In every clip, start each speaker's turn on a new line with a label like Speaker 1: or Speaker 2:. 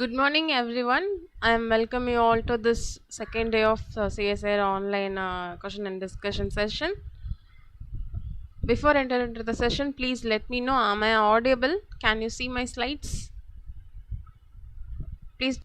Speaker 1: Good morning, everyone. I am welcome you all to this second day of CSIR online question and discussion session. Before entering into the session, please let me know, am I audible? Can you see my slides? Please.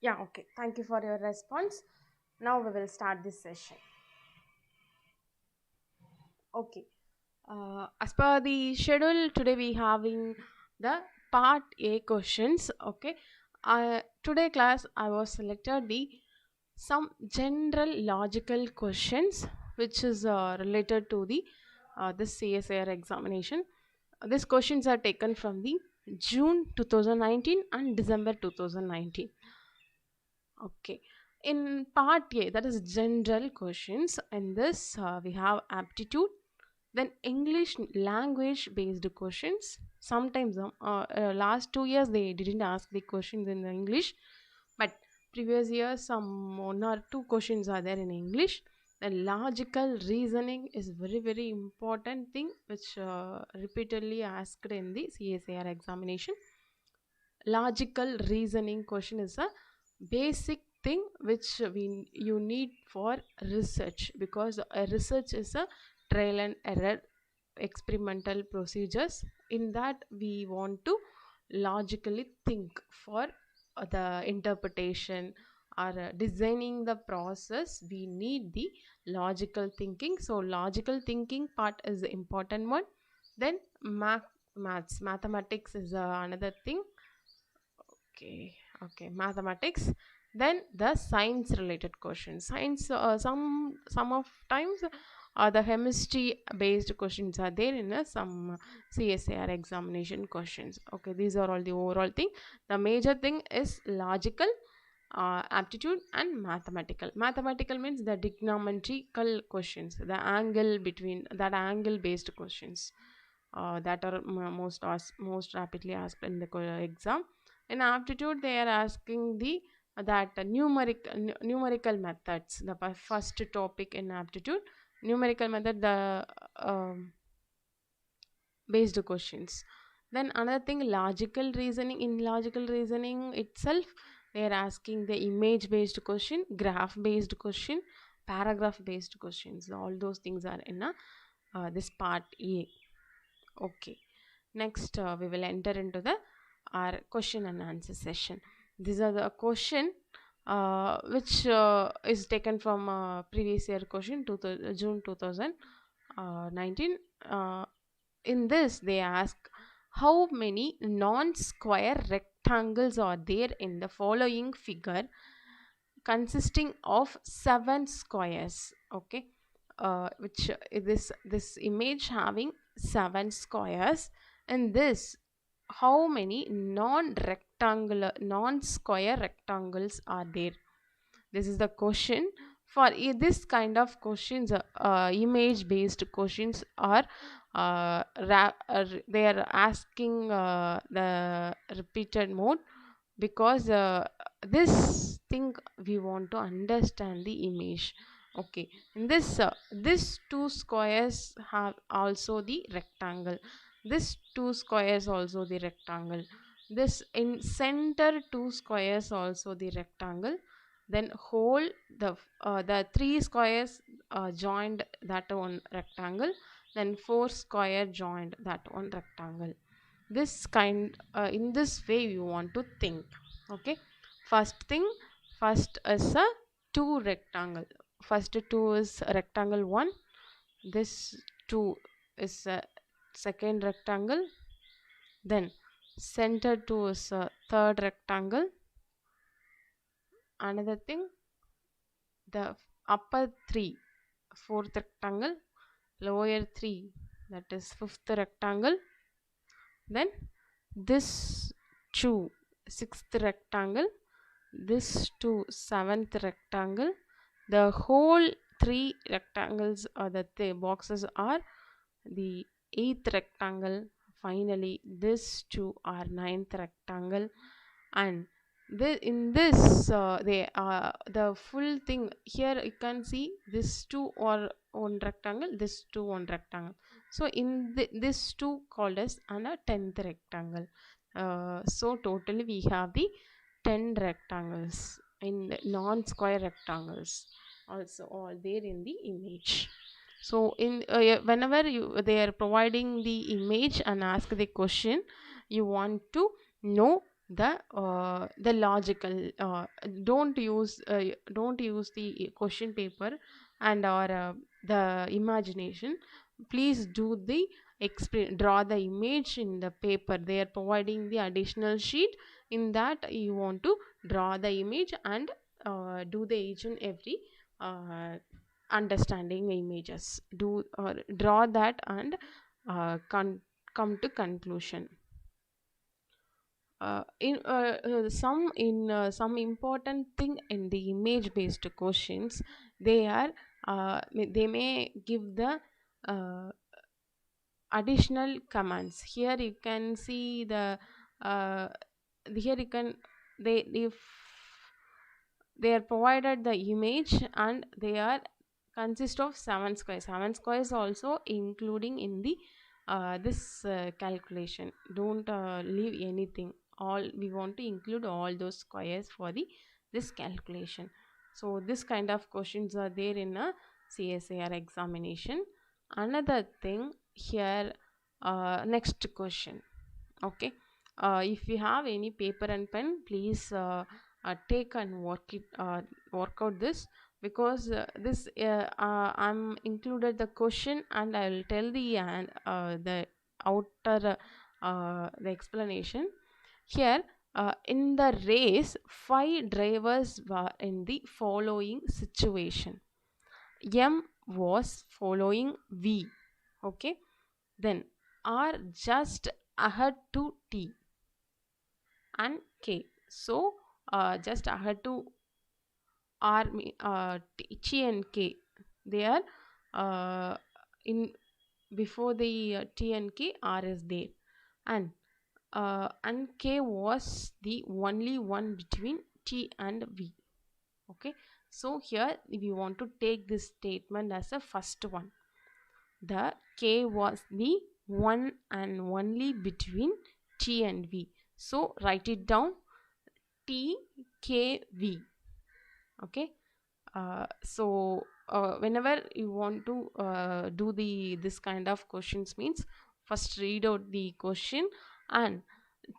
Speaker 1: Yeah, okay. Thank you for your response. Now we will start this session. Okay. As per the schedule, today we having the part A questions. Okay. Today class I was selected the some general logical questions which is related to the this CSIR examination. These questions are taken from the June 2019 and December 2019. Okay. In part A, that is general questions. In this, we have aptitude, then English language based questions. Sometimes, last 2 years they didn't ask the questions in the English, but previous years some 1 or 2 questions are there in English. The logical reasoning is very important thing which repeatedly asked in the CSIR examination. Logical reasoning question is a basic thing which you need for research, because a research is a trial and error experimental procedures. In that we want to logically think for the interpretation or designing the process. We need the logical thinking, so logical thinking part is the important one. Then mathematics is another thing. Okay, okay, mathematics. Then the science related questions. Science, some of times the chemistry based questions are there in some CSIR examination questions. Okay, these are all the overall thing. The major thing is logical, aptitude, and mathematical. Mathematical means the trigonometrical questions, the angle between that angle based questions that are most rapidly asked in the exam. In aptitude, they are asking the that numerical methods. The first topic in aptitude, numerical method, the based questions. Then another thing, logical reasoning. In logical reasoning itself, they are asking the image based question, graph based question, paragraph based questions. All those things are in this part A. Okay. Next, we will enter into the our question and answer session. These are the question which is taken from previous year question June 2019. In this, they ask how many non-square rectangles are there in the following figure, consisting of 7 squares. Okay, which this image having 7 squares. And this, how many non-square rectangles are there? This is the question. For this kind of questions, image based questions are they are asking the repeated mode, because this thing we want to understand the image. Okay, in this 2 squares have also the rectangle, this 2 squares also the rectangle, this in center 2 squares also the rectangle. Then whole the 3 squares joined that one rectangle, then 4 square joined that one rectangle. this kind in this way you want to think. Okay, first thing, first is a two rectangle. First two is rectangle 1, this 2 is a second rectangle, then center 2 is a third rectangle. Another thing, the upper 3 fourth rectangle, lower 3 that is fifth rectangle, then this 2 sixth rectangle, this 2 seventh rectangle. The whole 3 rectangles or the boxes are the eighth rectangle. Finally this 2 are ninth rectangle. And in this they the full thing here you can see this 2 or one rectangle, this 2 one rectangle. So in this 2 called as a 10th rectangle. So totally we have the 10 rectangles in the non-square rectangles also all there in the image. So in whenever they are providing the image and ask the question, you want to know the logical, don't use the question paper and or the imagination. Please do the draw the image in the paper. They are providing the additional sheet, in that you want to draw the image and do the each and every uh, understanding images, do draw that and come to conclusion. Some important thing in the image based questions, they are they may give the uh, additional commands. Here you can see the uh, here you can, they if they are provided the image and they are consist of 7 squares also including in the this calculation. Don't leave anything, all we want to include all those squares for the this calculation. So this kind of questions are there in a CSIR examination. Another thing here, next question. Okay, if you have any paper and pen, please take and work out this, because this I'm included the question and I will tell the outer the explanation. Here in the race, 5 drivers were in the following situation. M was following V. Okay, then R just ahead to T and K. So just ahead to R, T and K. They are in before the T and K, R is there, and K was the only one between T and V. Okay, so here we want to take this statement as a first one. The K was the one and only between T and V. So write it down, T K V. Okay. Whenever you want to do this kind of questions, means first read out the question and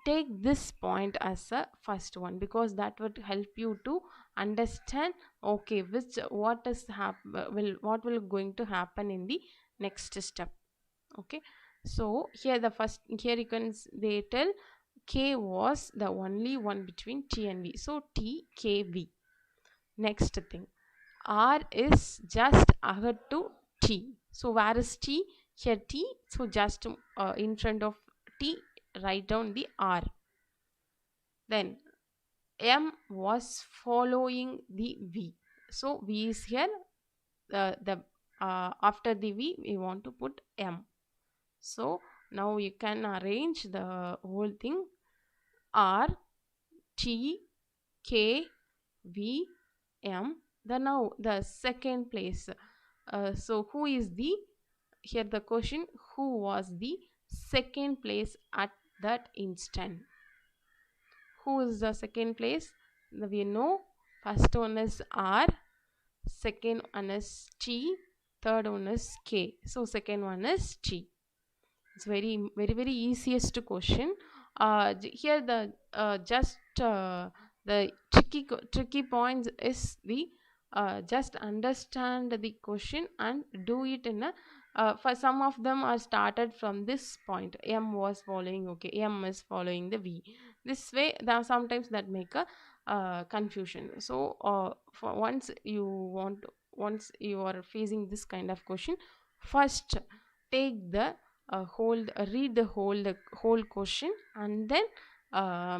Speaker 1: take this point as a first one, because that would help you to understand, okay, which what will going to happen in the next step. Okay, so here the first, here you can they tell K was the only one between T and V, so T K V. Next thing, R is just ahead to T, so where is T? Here T, so just in front of T write down the R. Then M was following the V, so V is here, the after the V we want to put M. So now you can arrange the whole thing, R T K V M. Then now the second place, so who is the, here the question, who was the second place at that instant? Who is the second place? We know first one is R, second one is T, third one is K, so second one is T. It's very easiest question. Here the tricky points is the just understand the question and do it in a for some of them are started from this point. M was following, okay, M is following the V. This way, there are sometimes that make a confusion. So for once you are facing this kind of question, first take the read the whole question, and then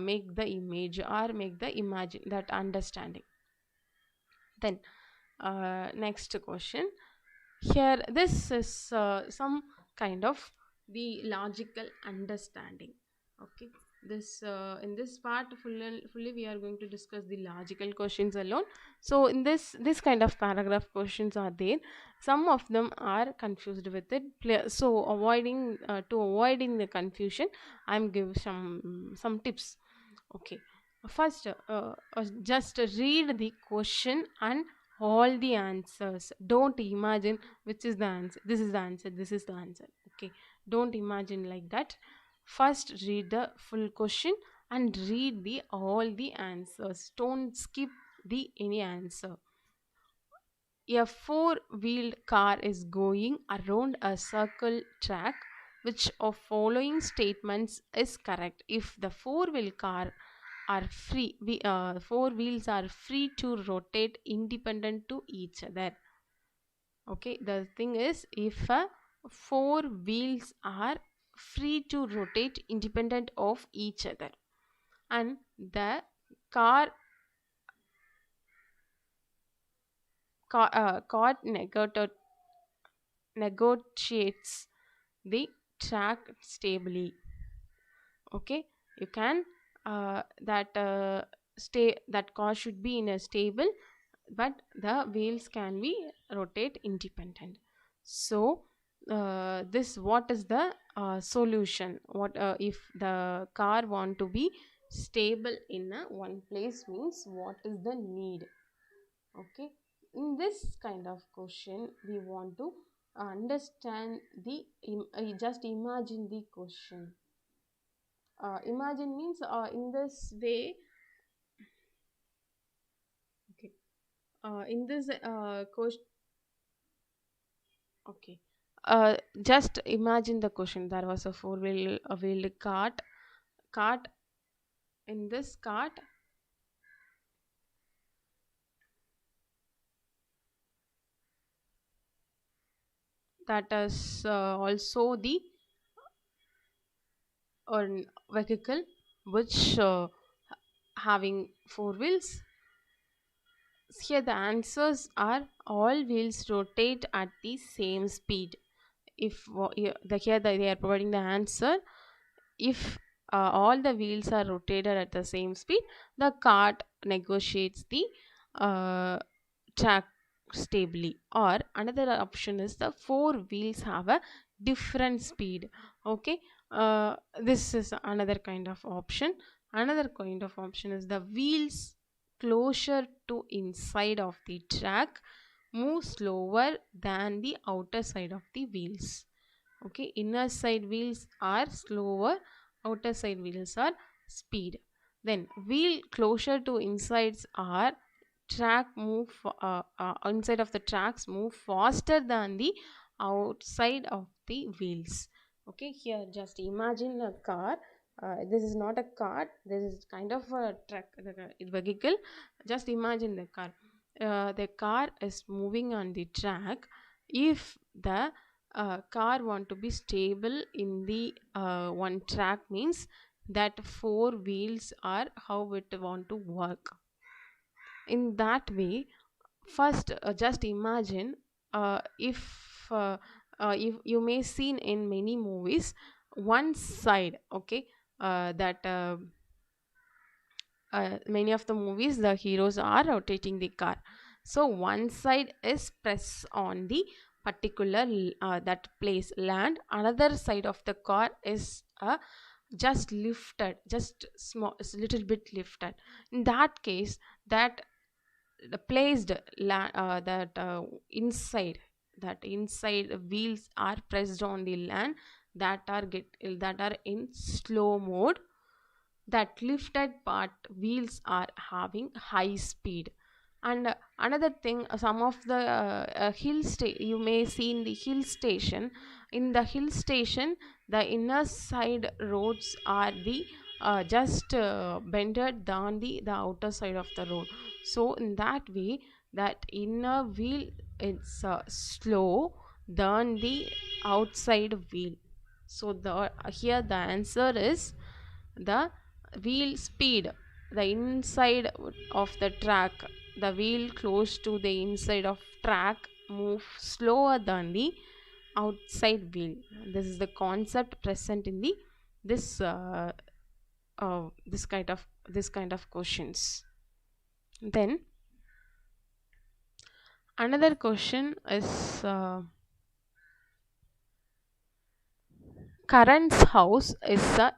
Speaker 1: make the image or make the imagine that understanding. Then next question. Here this is some kind of the logical understanding. Okay, this in this part fully we are going to discuss the logical questions alone. So in this kind of paragraph questions are there. Some of them are confused with it. So avoiding the confusion, I'm give some tips. Okay, first just read the question and all the answers. Don't imagine which is the answer, this is the answer, this is the answer. Okay, don't imagine like that. First read the full question and read the all the answers. Don't skip the any answer. A four-wheeled car is going around a circle track. Which of following statements is correct? If the four-wheel car are four wheels are free to rotate independent to each other. Okay, the thing is, if four wheels are free to rotate independent of each other, and the car car negotiates the track stably. Okay, you can that car should be in a stable, but the wheels can be rotate independent. So this what is the solution? What if the car want to be stable in a one place, means what is the need? Okay, in this kind of question we want to understand the just imagine the question. Imagine means in this way. Okay, in this question. Okay, just imagine the question. There was a wheeled cart. In this cart, that is also the or vehicle which having four wheels. Here the answers are all wheels rotate at the same speed. If they are providing the answer, if all the wheels are rotated at the same speed, the cart negotiates the uh, track stably. Or another option is the four wheels have a different speed. Okay, this is another kind of option. Another kind of option is the wheels closer to inside of the track move slower than the outer side of the wheels. Okay, inner side wheels are slower, outer side wheels are speed. Then wheel closer to insides are inside of the tracks move faster than the outside of the wheels. Okay, here just imagine a car. This is not a car, this is kind of a truck, vehicle. Just imagine the car is moving on the track. If the car want to be stable in the one track, means that four wheels are how it want to work. In that way, first just imagine if you may seen in many movies one side. Okay, that many of the movies the heroes are rotating the car, so one side is press on the particular that place land, another side of the car is just lifted, just small, it's a little bit lifted. In that case, that the placed that inside wheels are pressed on the land, that are in slow mode. That lifted part wheels are having high speed. And another thing, some of the you may see in the hill station. In the hill station, the inner side roads are the just bended than the outer side of the road. So in that way, that inner wheel is slow than the outside wheel. So the here the answer is the wheel speed. The inside of the track, the wheel close to the inside of track move slower than the outside wheel. This is the concept present in the this this kind of questions. Then another question is Karan's house is a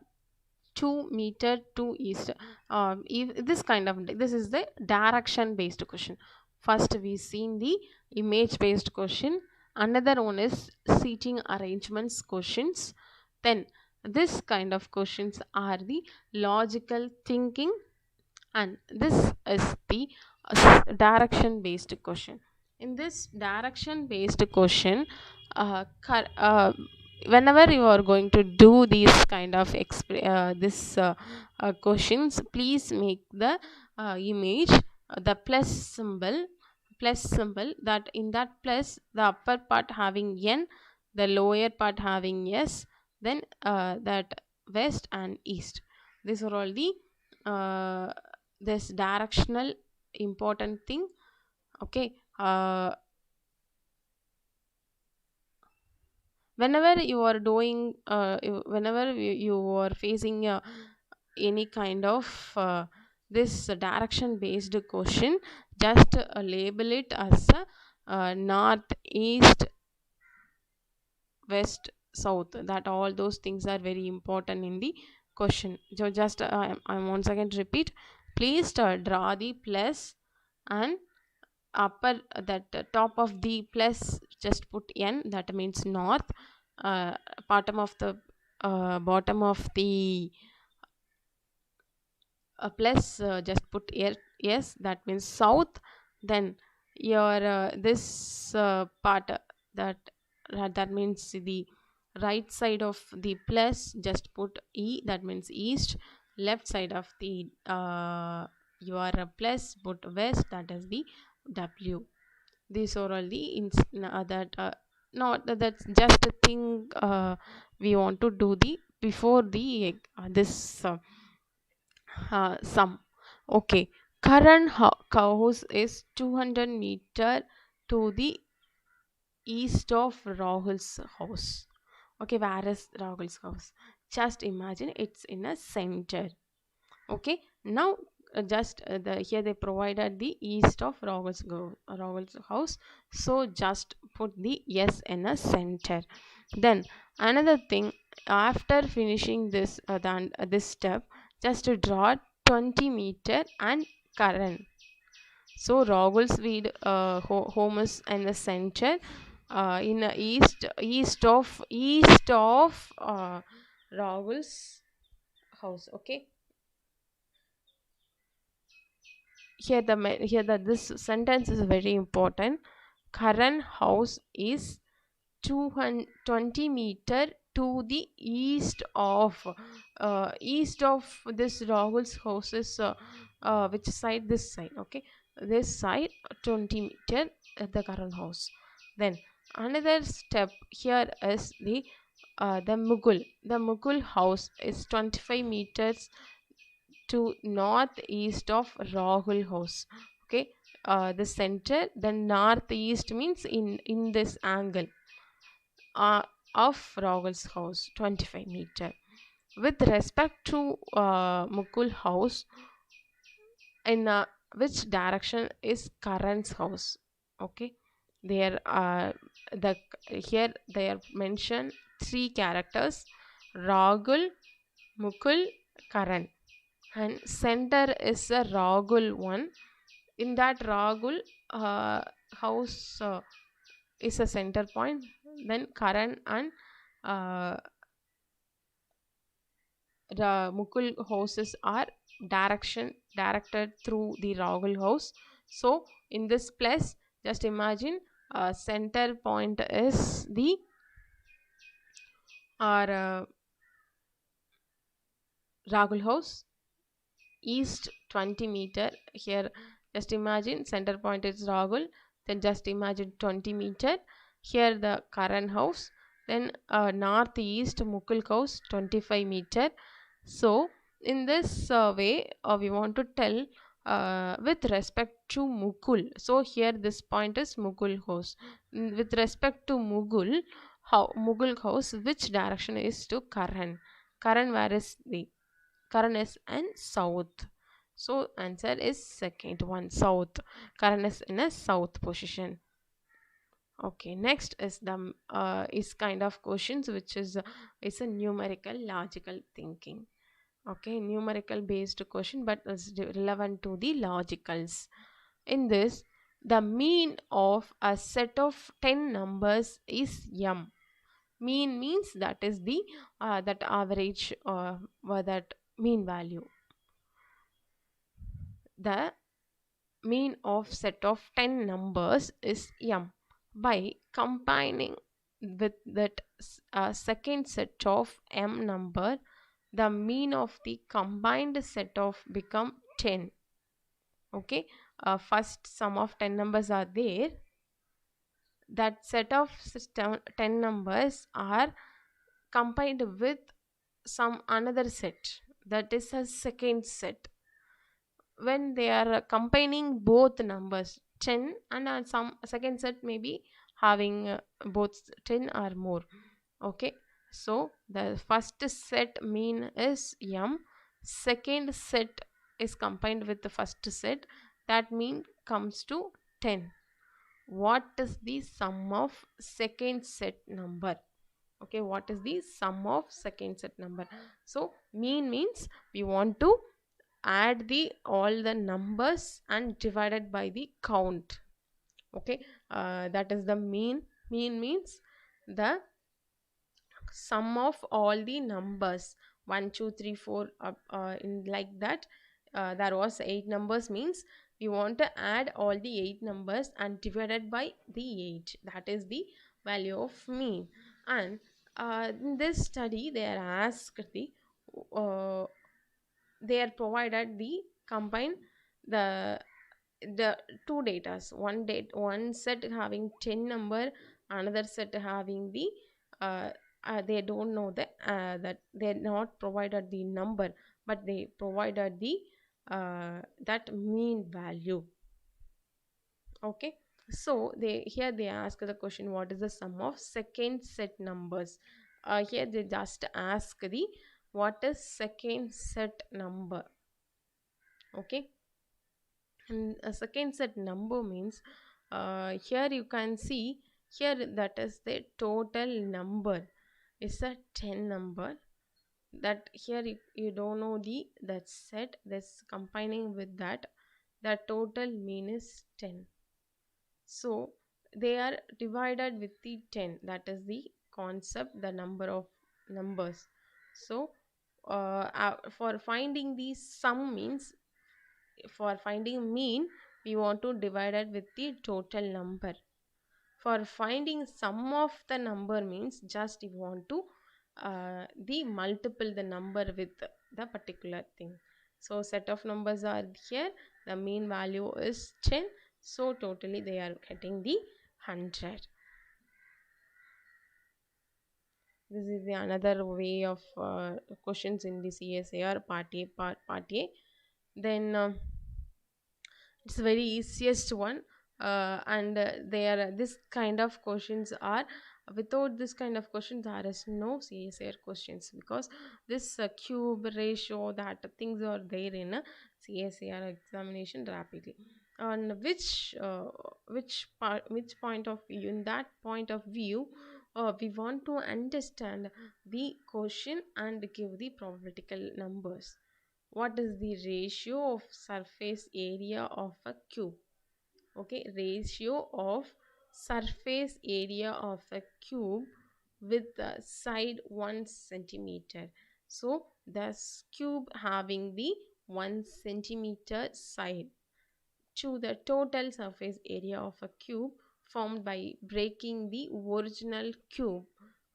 Speaker 1: 2 meter to east. This is the direction based question. First we seen the image based question. Another one is seating arrangements questions. Then this kind of questions are the logical thinking, and this is the direction based question. In this direction based question, whenever you are going to do these kind of questions, please make the image the plus symbol, that in that plus the upper part having n, the lower part having s, then that west and east. These are all the this directional important thing. Okay. Whenever you are doing whenever you are facing any kind of this direction based question, just label it as north, east, west, south. That all those things are very important in the question. So just I'm once again repeat, please draw the plus, and upper that top of the plus just put n, that means north. Bottom of the plus just put yes, that means south. Then your this part that that means the right side of the plus just put e, that means east. Left side of the your plus put west, that is the w. These are all the that not that's just a thing we want to do the before the this sum. Okay. Current house is 200 meter to the east of Rahul's house. Okay, where is Rahul's house? Just imagine it's in a center. Okay, now just here they provided the east of Rahul's house, so just put the yes in a center. Then another thing, after finishing this this step, just to draw 20 meter and current. So Rahul's home is in the center, in the east of Rahul's house. Okay, here the this sentence is very important. Current house is 220 meter to the east of this Rahul's house is which side? This side. Okay, this side 20 meter at the current house. Then another step here is the Mughal house is 25 meters to northeast of Rahul house. Okay, the center, the northeast means in this angle of Rahul's house 25 meter. With respect to Mukul house, in which direction is Karan's house? Okay, there the here they are mentioned three characters: Rahul, Mukul, Karan, and center is a Rahul one. In that Rahul house is a center point. Then Karan and Mukul houses are directed through the Rahul house. So in this place, just imagine center point is the our Rahul house, east 20 meter. Here just imagine center point is Rahul, then just imagine 20 meter. Here the Karan house, then northeast Mukul house 25 meter. So in this way we want to tell with respect to Mukul. So here this point is Mukul house. With respect to Mughal house, which direction is to Karan? Karan, where is the Karan is in south. So answer is second one, south. Karan is in a south position. Okay, next is the is kind of questions which is a numerical logical thinking. Okay, numerical based question, but is relevant to the logicals. In this, the mean of a set of 10 numbers is m. Mean means that is the that average or that mean value. The mean of set of 10 numbers is m. By combining with that second set of m number, the mean of the combined set of become 10. Okay, first sum of 10 numbers are there. That set of 10 numbers are combined with some another set, that is a second set. When they are combining both numbers 10 and some second set may be having both 10 or more. Okay, so the first set mean is m, second set is combined with the first set, that mean comes to 10. What is the sum of second set number? Okay, what is the sum of second set number? So mean means we want to add the all the numbers and divided by the count. Okay, that is the mean. Mean means the sum of all the numbers 1 2 3 4 in like that. There was 8 numbers means we want to add all the 8 numbers and divided by the 8, that is the value of mean. And in this study they are asked the uh, they are provided the combine the the two datas, one set having 10 number, another set having the uh, they don't know that they're not provided the number, but they provided the that mean value. Okay, so they here they ask the question, what is the sum of second set numbers? Here they just ask the what is second set number. Okay, and a second set number means here you can see here that is the total number is a 10 number, that here you don't know the that set this combining with that, the total mean is 10. So they are divided with the 10, that is the concept, the number of numbers. So for finding the sum means, for finding mean we want to divide it with the total number. For finding sum of the number means just you want to the multiple the number with the particular thing. So set of numbers are here, the mean value is 10, so totally they are getting the 100. This is the another way of questions in the CSIR part A. Then it's the very easiest one, and there this kind of questions are, without this kind of questions there is no CSIR questions, because this cube ratio that things are there in a CSIR examination rapidly. On which point of view, in that point of view we want to understand the question and give the probabilical numbers. What is the ratio of surface area of a cube? Okay, ratio of surface area of a cube with the side 1 centimeter. So the cube having the 1 centimeter side to the total surface area of a cube formed by breaking the original cube.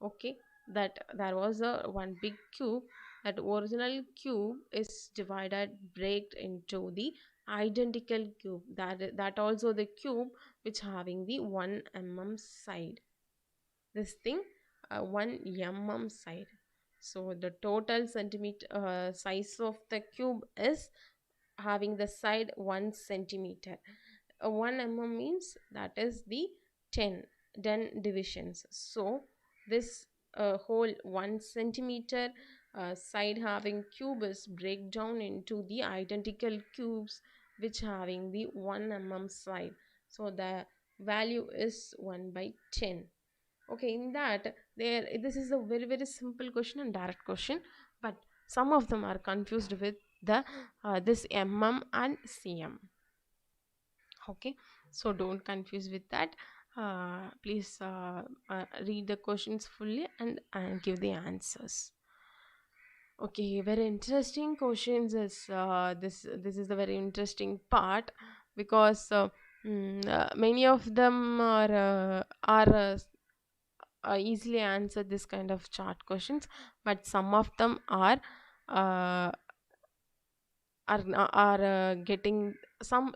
Speaker 1: Okay, that there was a one big cube. That original cube is divided, break into the identical cube. That also the cube which having the 1 side. This thing 1 side. So the total centimeter size of the cube is having the side 1 centimeter. 1 means that is the 10 divisions. So this whole 1 centimeter side having cube is break down into the identical cubes which having the 1 side. So the value is 1 by 10. Okay, in that there, this is a very simple question and direct question, but some of them are confused with the this and cm. Okay, so don't confuse with that. Please read the questions fully and give the answers. Okay, very interesting questions is this is the very interesting part, because many of them are easily answer this kind of chart questions, but some of them uh, are getting some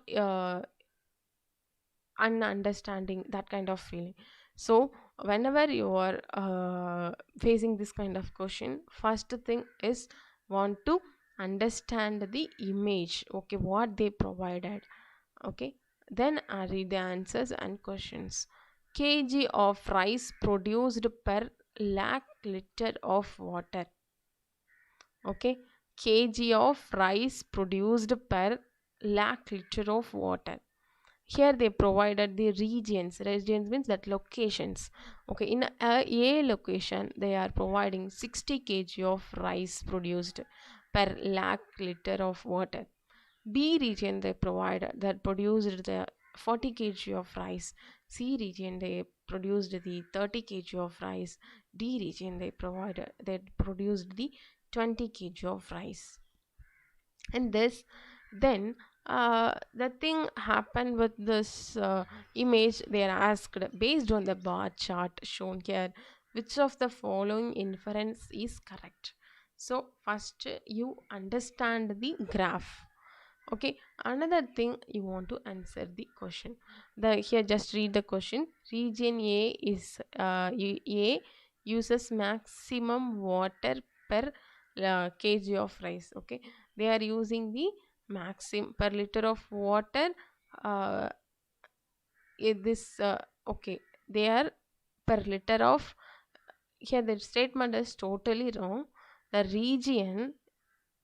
Speaker 1: ununderstanding, that kind of feeling. So whenever you are facing this kind of question, first thing is want to understand the image, okay, what they provided. Okay, then I read the answers and questions. Kg of rice produced per lakh liter of water. Okay, kg of rice produced per lakh liter of water. Here they provided the regions means that locations. Okay, in a location they are providing 60 kg of rice produced per lakh liter of water. B region they provided that produced the 40 kg of rice. C region they produced the 30 kg of rice. D region they provided that produced the 20 kg of rice. And this then the thing happened with this image. They are asked, based on the bar chart shown here, which of the following inference is correct. So first you understand the graph. Okay, another thing, you want to answer the question. The here just read the question. Region A is A uses maximum water per kg of rice. Okay, they are using the maximum per liter of water. uh, this okay, they are per liter of, here the statement is totally wrong. The region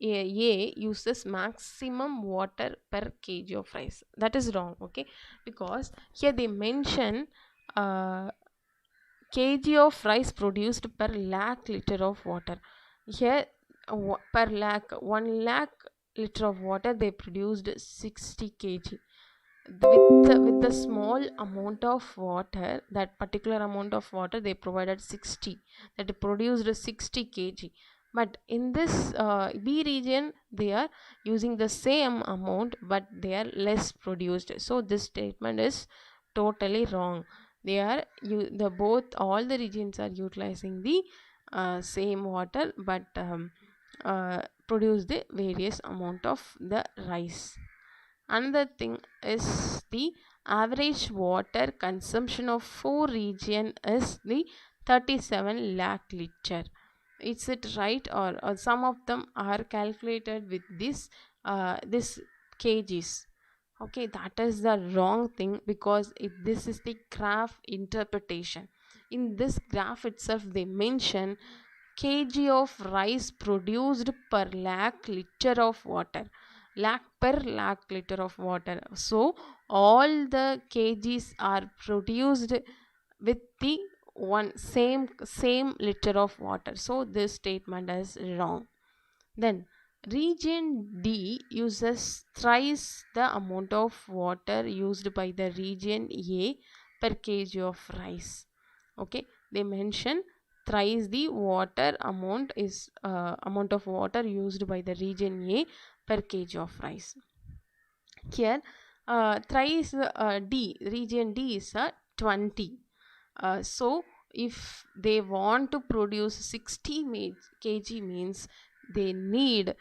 Speaker 1: A uses maximum water per kg of rice. That is wrong. Okay, because here they mention uh, kg of rice produced per lakh liter of water. Here per lakh, 1 lakh liter of water they produced 60 kg. With the small amount of water, that particular amount of water they provided 60, that produced 60 kg. But in this B region they are using the same amount but they are less produced. So this statement is totally wrong. They are the both all the regions are utilizing the same water, but produce the various amount of the rice. Another thing is the average water consumption of 4 region is the 37 lakh liter. Is it right, or some of them are calculated with this kgs? Okay, that is the wrong thing, because this is the graph interpretation. In this graph itself they mention kg of rice produced per lakh liter of water, lakh per lakh liter of water. So all the kgs are produced with the same liter of water. So this statement is wrong. Then region D uses thrice the amount of water used by the region A per kg of rice. Okay, they mention thrice the water amount of water used by the region A per kg of rice. Here, thrice D, region D is 20. So, if they want to produce 60 kg means they need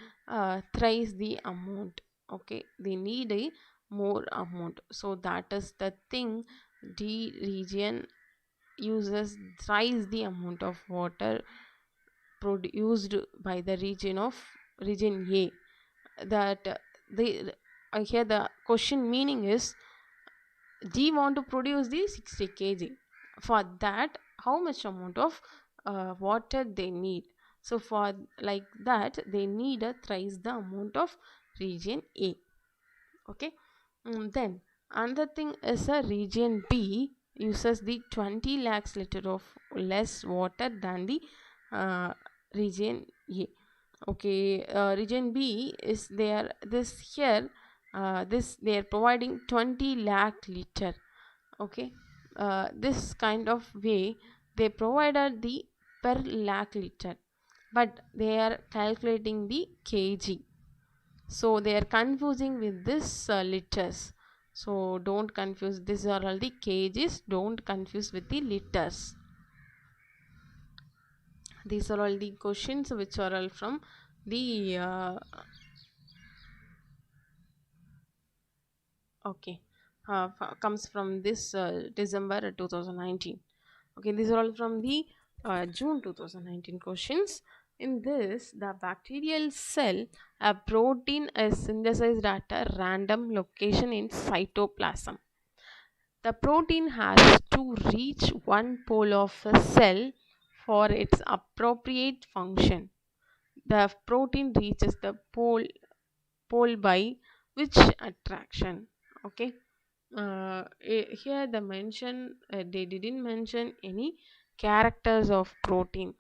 Speaker 1: thrice the amount. Okay, they need a more amount. So, that is the thing. D region uses thrice the amount of water produced by the region A. That the here the question meaning is G want to produce the 60 kg. For that, how much amount of water they need? So for like that, they need a thrice the amount of region A. Okay. Then another thing is a region B uses the 20 lakhs liter of less water than the uh, region A. Okay, region B is there. This here, this they are providing 20 lakh liter. Okay, this kind of way they provided the per lakh liter, but they are calculating the kg. So they are confusing with this liters. So don't confuse. These are all the kgs. Don't confuse with the liters. These are all the questions which are all from the okay comes from this December 2019. Okay, these are all from the June 2019 questions. In this, the bacterial cell, a protein is synthesized at a random location in cytoplasm. The protein has to reach one pole of a cell for its appropriate function. The protein reaches the pole by which attraction? Okay. Here the mention they didn't mention any characters of protein.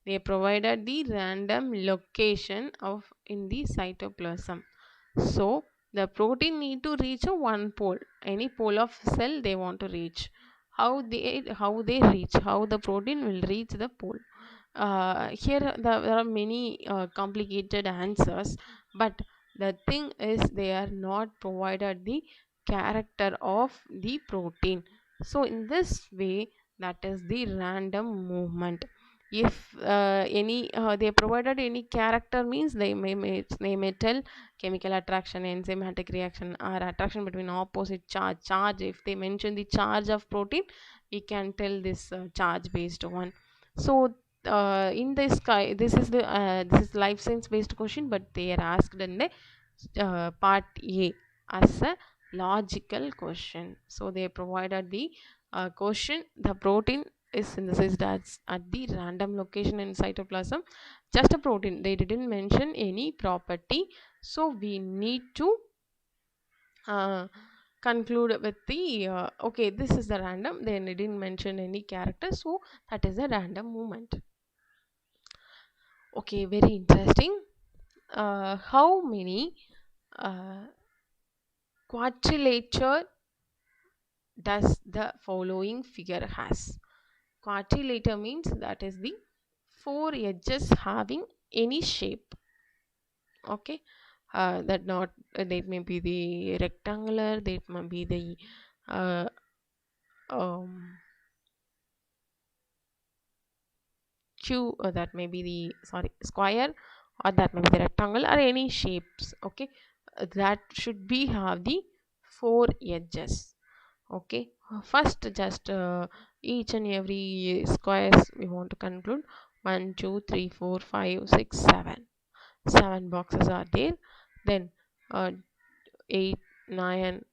Speaker 1: They provided the random location of in the cytoplasm. So the protein need to reach a one pole, any pole of cell they want to reach. How they reach, how the protein will reach the pole. Here there are many complicated answers, but the thing is they are not provided the character of the protein. So in this way, that is the random movement. If any they provided any character means they may tell chemical attraction, enzymatic reaction, or attraction between opposite charge. If they mention the charge of protein, we can tell this charge based one. So in this sky, this is life science based question, but they are asked in the part A as a logical question. So they provided the question: the protein is synthesized at the random location in cytoplasm. Just a protein. They didn't mention any property. So we need to uh, conclude with the okay, this is the random. They didn't mention any character. So that is a random movement. Okay, very interesting. How many uh, quadrilateral does the following figure has? Quadrilateral means that is the four edges having any shape. Okay, that not that may be the rectangular, that may be the uh, um, that may be the square, or that may be the rectangle, or any shapes. Okay, that should be have the four edges. Okay, first just each and every squares we want to conclude. 1 2 3 4 5 6 7. 7 boxes are there. Then 8 9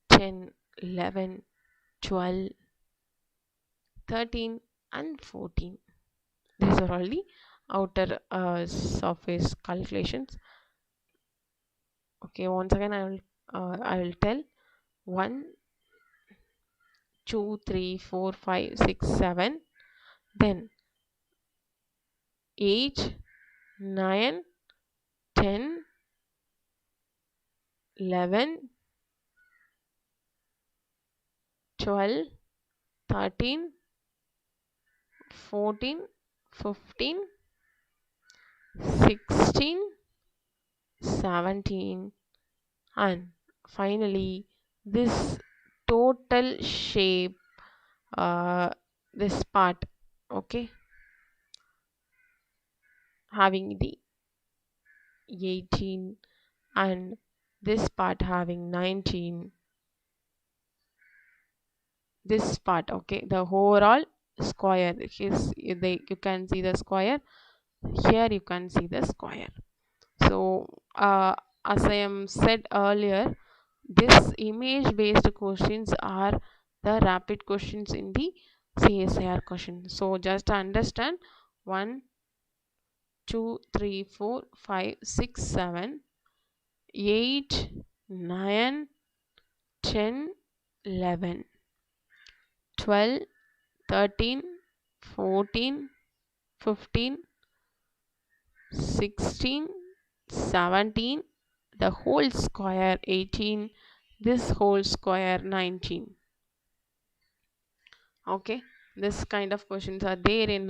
Speaker 1: 10 11 12 13 and 14. These are all the outer surface calculations. Okay, once again I will tell 1 2 3 4 5 6 7, then 8 9 10 11 12 13 14, 15, 16, 17, and finally this total shape, uh, this part, okay, having the 18, and this part having 19, this part, okay, the overall square. You can see the square here, you can see the square. So as I am said earlier, this image based questions are the rapid questions in the CSIR question. So just understand 1 2 3 4 5 6 7 8 9 10 11 12 13 14 15 16 17, the whole square 18, this whole square 19. Okay, this kind of questions are there in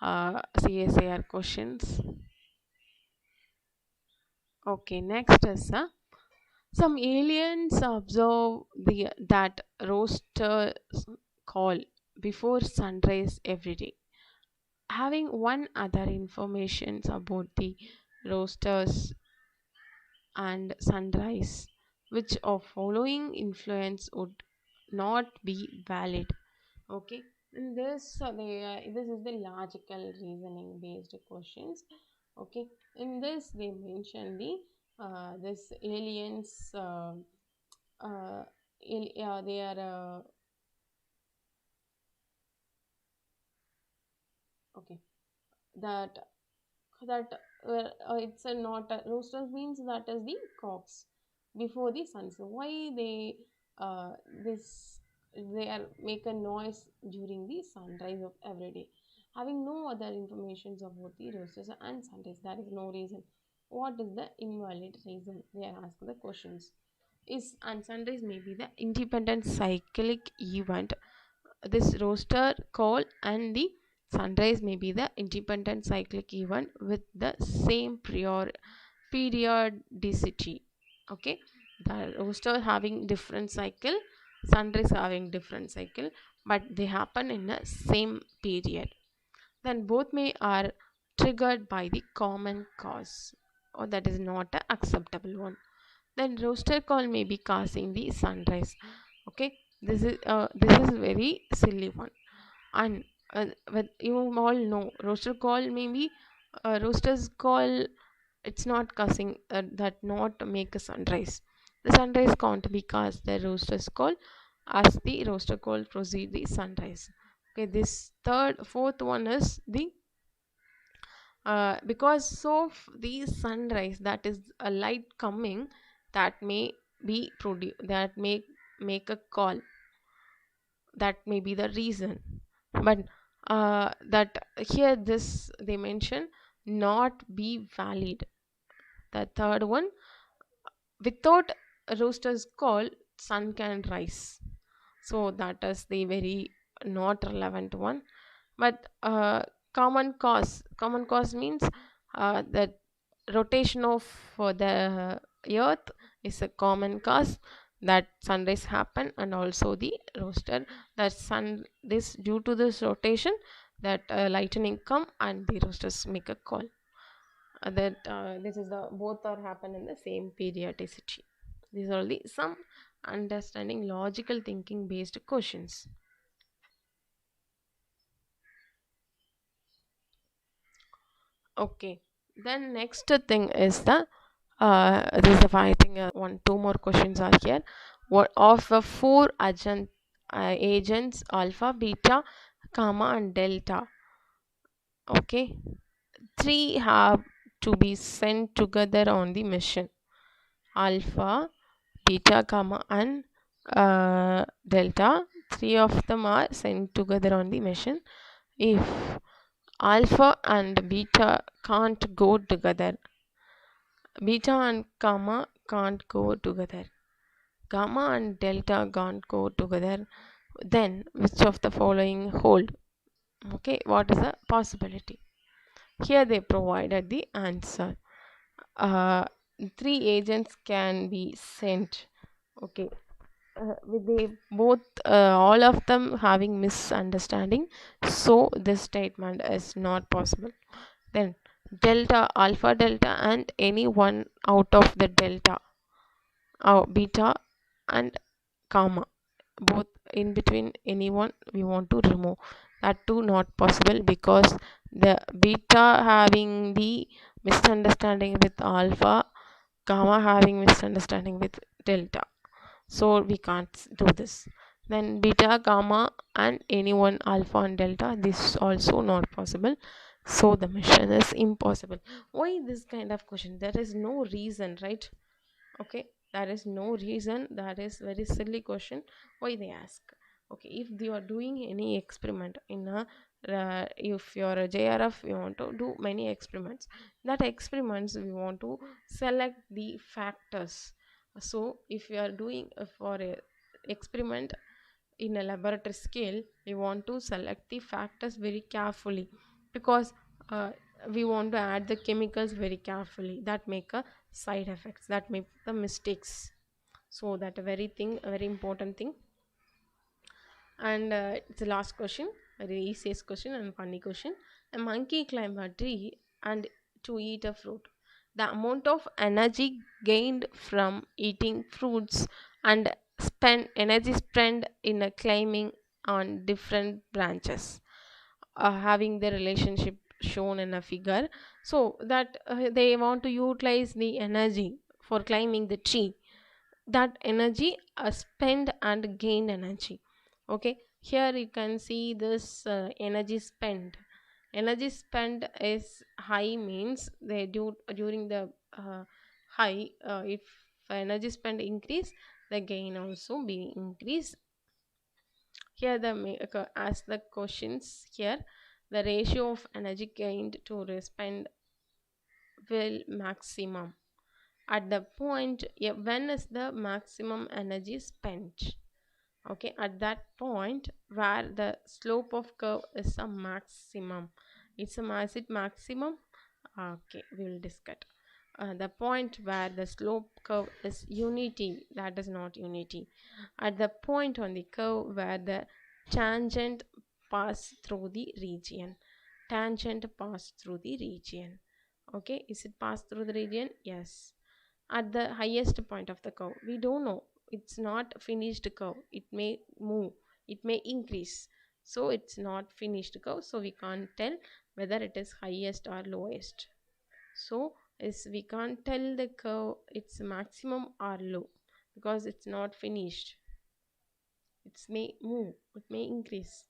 Speaker 1: CSIR questions. Okay, next is some aliens observe that roosters call before sunrise every day. Having one other information about the roosters and sunrise, which of following influence would not be valid. Okay, in this this is the logical reasoning based questions. Okay, in this they mention the this aliens they are okay, that it's a not a roosters means that is the cocks before the sun. So why they this they are make a noise during the sunrise of every day, having no other informations about the roosters and sunrise. There is no reason. What is the invalid reason? They are asked the questions. Is and sunrise may be the independent cyclic event. This roster call and the sunrise may be the independent cyclic event with the same periodicity. Okay, the roster having different cycle, sunrise having different cycle, but they happen in the same period. Then both may are triggered by the common cause, or that is not an acceptable one. Then rooster call may be causing the sunrise. Okay, this is very silly one. And but you all know rooster call maybe roosters call, it's not causing that not make a sunrise. The sunrise can't be caused the rooster's call as the rooster call proceed the sunrise. Okay, this fourth one is the because of the sunrise, that is a light coming, that may be that may make a call, that may be the reason. But that here this they mention not be valid. The third one, without a rooster's call sun can rise, so that is the very not relevant one. But common cause means the rotation of the earth is a common cause that sunrise happen, and also the rooster, that sun this due to this rotation that lightning come and the roosters make a call. That this is the both are happen in the same periodicity. These are the some understanding logical thinking based questions. Okay, then next thing is the this is the I think one two more questions are here. What of the four agents alpha, beta, gamma, and delta? Okay, three have to be sent together on the mission. Alpha, beta, gamma, and delta. Three of them are sent together on the mission. If alpha and beta can't go together, beta and gamma can't go together, gamma and delta can't go together, then which of the following hold? Okay, what is the possibility? Here they provided the answer. uh, Three agents can be sent. Okay, with they both all of them having misunderstanding, so this statement is not possible. Then delta, alpha, delta, and any one out of the delta, beta and gamma, both in between anyone we want to remove, that too not possible because the beta having the misunderstanding with alpha, gamma having misunderstanding with delta, so we can't do this. Then beta, gamma, and anyone alpha and delta, this also not possible, so the mission is impossible. Why this kind of question? There is no reason, right? Okay, there is no reason. That is very silly question. Why they ask? Okay, if they are doing any experiment in a if you're a JRF, you want to do many experiments. That experiments we want to select the factors. So if you are doing for a experiment in a laboratory scale, we want to select the factors very carefully because uh, we want to add the chemicals very carefully, that make a side effects, that make the mistakes. So that a very thing, a very important thing. And it's the last question, very easiest question and funny question. A monkey climbed a tree and to eat a fruit. The amount of energy gained from eating fruits and spend energy spent in a climbing on different branches, having the relationship shown in a figure, so that they want to utilize the energy for climbing the tree, that energy spend and gain energy. Okay, here you can see this energy spent is high, means they do during the high, if energy spent increase, the gain also be increased. Here the ask the questions here. The ratio of energy gained to spend will maximum at the point, yeah, when is the maximum energy spent? Okay, at that point where the slope of curve is a maximum, it's a massive maximum. Okay, we will discuss the point where the slope curve is unity, that is not unity. At the point on the curve where the tangent pass through the region, tangent pass through the region. Okay, is it pass through the region? Yes. At the highest point of the curve, we don't know, it's not finished curve, it may move, it may increase, so it's not finished curve, so we can't tell whether it is highest or lowest. So is we can't tell the curve it's maximum or low because it's not finished, it may move, it may increase.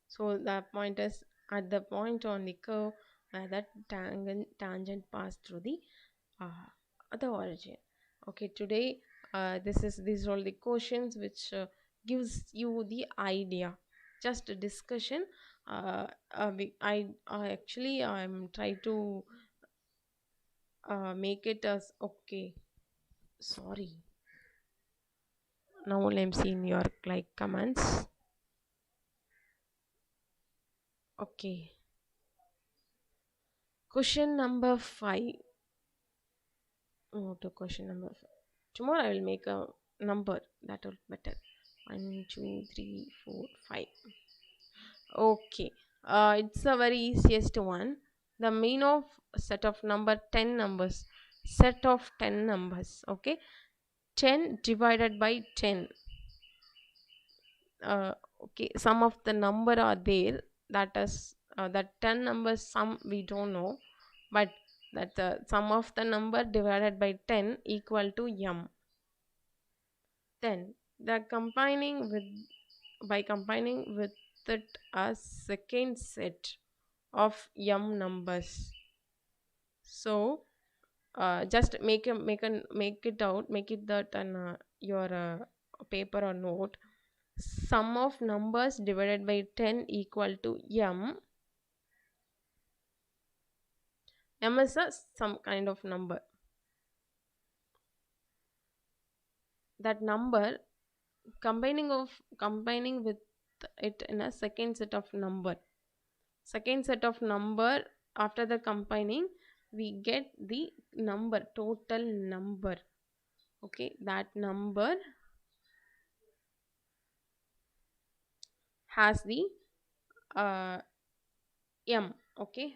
Speaker 1: So the point is at the point on the curve where that tangent pass through uh, the origin. Okay, today these are all the questions which gives you the idea, just a discussion. I actually I'm trying to make it as okay. Sorry, now I'm seeing your like comments. Okay, question number 5. Oh, to question number 5. Tomorrow I will make a number that will better. 1, 2, 3, 4, 5. Okay, it's a very easiest one. The mean of set of number 10 numbers. Set of 10 numbers. Okay, 10 divided by 10. Okay, some of the number are there. That is that 10 numbers. Some we don't know, but that sum of the number divided by 10 equal to m. Then the combining with by combining with it a second set of m numbers. So just make it out, make it that on your paper or note. Sum of numbers divided by 10 equal to m. M is a some kind of number. That number combining with it in a second set of number. Second set of number, after the combining, we get the number, total number. Okay, that number has the uh, m. Okay,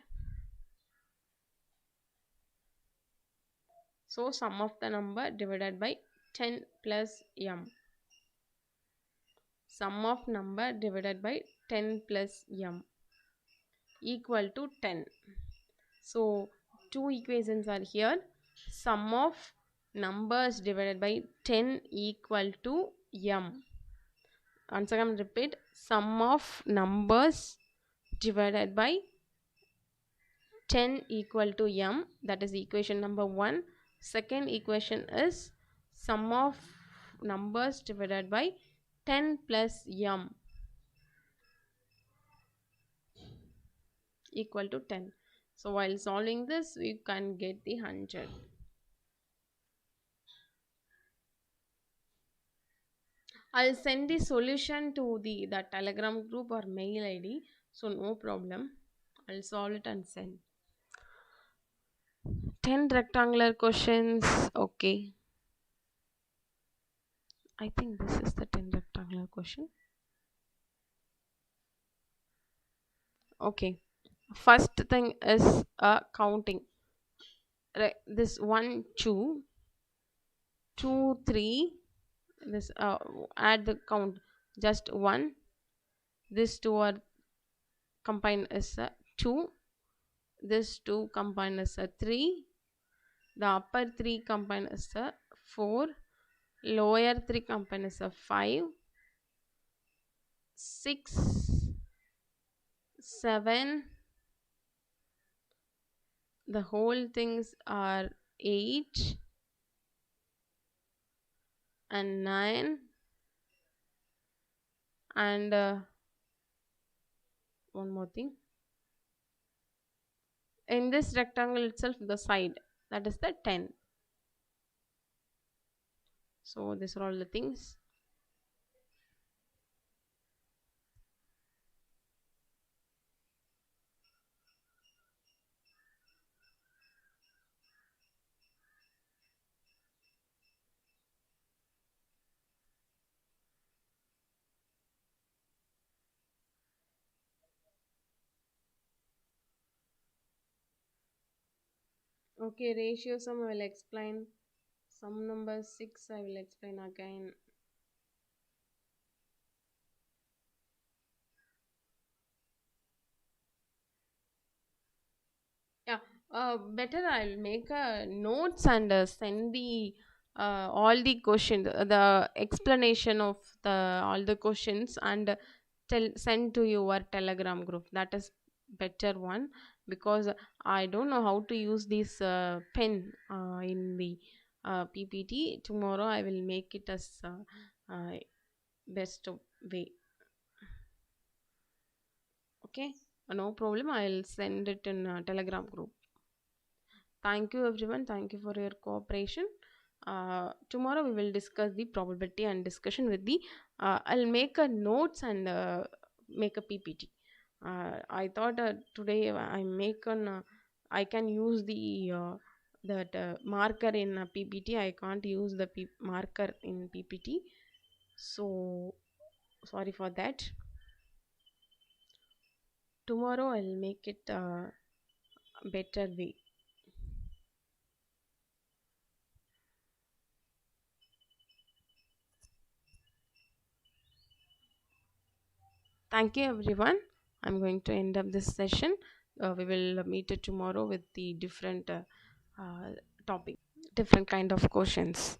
Speaker 1: so sum of the number divided by 10 plus m. Sum of number divided by 10 plus m equal to 10. So two equations are here. Sum of numbers divided by 10 equal to m. Once again repeat, sum of numbers divided by 10 equal to m, that is equation number 1. Second equation is sum of numbers divided by 10 plus m equal to 10. So while solving this, we can get the 100. I'll send the solution to the Telegram group or mail ID, so no problem. I'll solve it and send. 10 rectangular questions. Okay, I think this is the 10 rectangular question. Okay, first thing is counting. This 1 2 2 3, this add the count, just 1. This 2 are combined is 2. This 2 combined is 3. The upper 3 combined is 4. Lower 3 combined is 5. 6 7. The whole things are 8 and 9, and one more thing, in this rectangle itself, the side, that is the 10. So these are all the things. Okay, ratio sum I will explain. Sum number 6 I will explain again. Yeah, better I'll make notes and send the all the questions, the explanation of the all the questions, and send to your Telegram group. That is better one, because I don't know how to use this pen in the PPT. Tomorrow I will make it as best way. Okay, no problem. I'll send it in Telegram group. Thank you everyone. Thank you for your cooperation. Tomorrow we will discuss the probability and discussion with the I'll make a notes and make a PPT. I thought today I make an I can use the that marker in PPT. I can't use the marker in PPT, so sorry for that. Tomorrow I'll make it better way. Thank you everyone. I'm going to end up this session. We will meet tomorrow with the different topic, different kind of questions.